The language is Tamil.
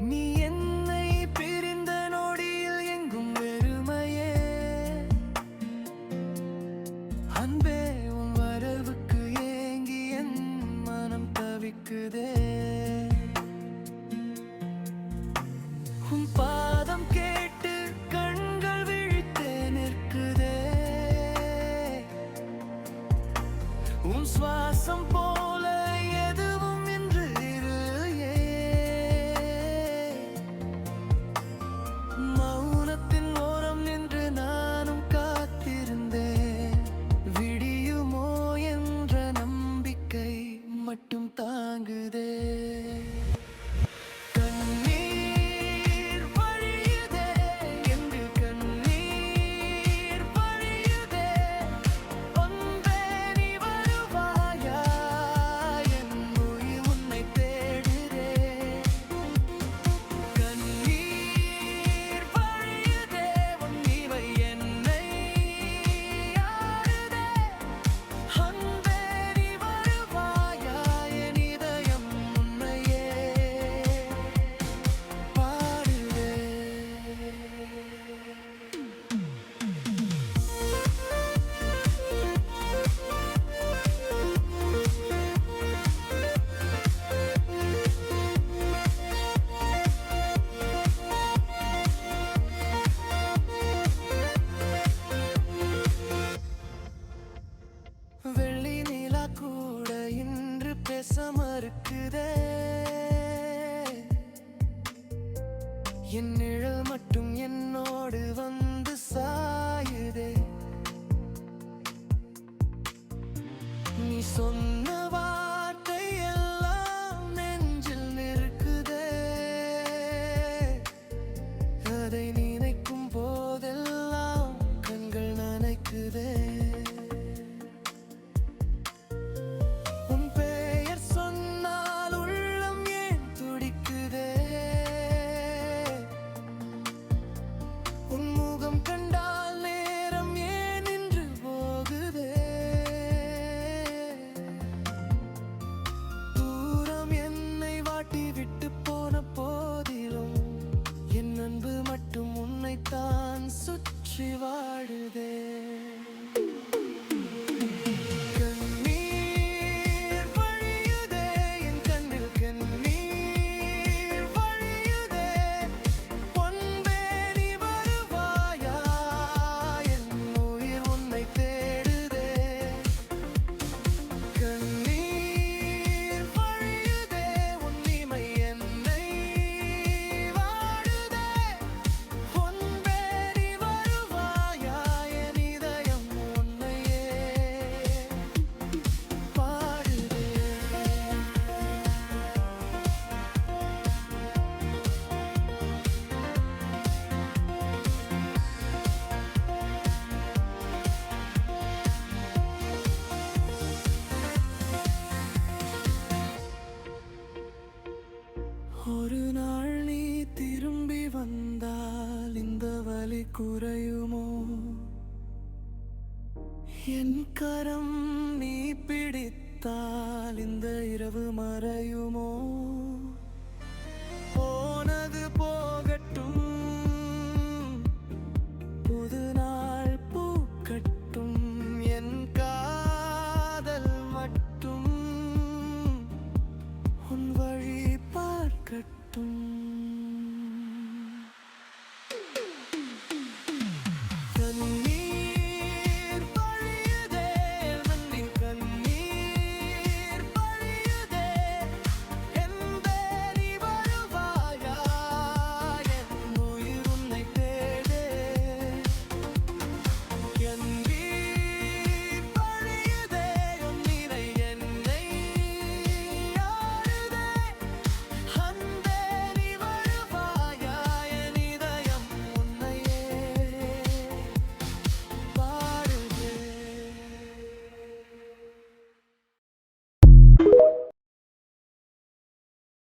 நீ என்னை பிரிந்த நொடியில் எங்கும் வெறுமையே. அன்பே, உன் வரவுக்கு ஏங்கி என் மனம் தவிக்குதே. உன் பாதம் கேட்டு கண்கள் விழித்தே நிற்குதே. உன் சுவாசம் போல எதுவும் இன்று இல்லையே. மௌனத்தின் ஓரம் நின்று நானும் காத்திருந்தேன். விடியுமோ என்ற நம்பிக்கை மட்டும் தாங்குதே. வெள்ளி நிலா கூட இன்று பேச மறுக்குதே. என் நிழல் மட்டும் என்னோடு வந்து சாயுதே. நீ சொன்ன வார்த்தை எல்லாம் நெஞ்சில் நிற்குதே. அதை நினைக்கும் போதெல்லாம் கண்கள் நனைக்குதே. விட்டு போன போதிலும் என் அன்பு மட்டும் உன்னைத்தான் சுற்றி வாழுதே. கண்ணீர் வழியுதே, என் கண்ணில் கண்ணீர் வழியுதே. பொன்பே, நீ வருவாயா? என் உயிர் உன்னை தேடுதே. ஒரு நாள் நீ திரும்பி வந்தால் இந்த வலி குறையுமோ? என் கரம் நீ பிடித்தால் இந்த இரவு மறையுமோ? போனது போகட்டும், புது நாள் பூக்கட்டும். என் காதல் மட்டும் உன் வழி பார்க்கட்டும்.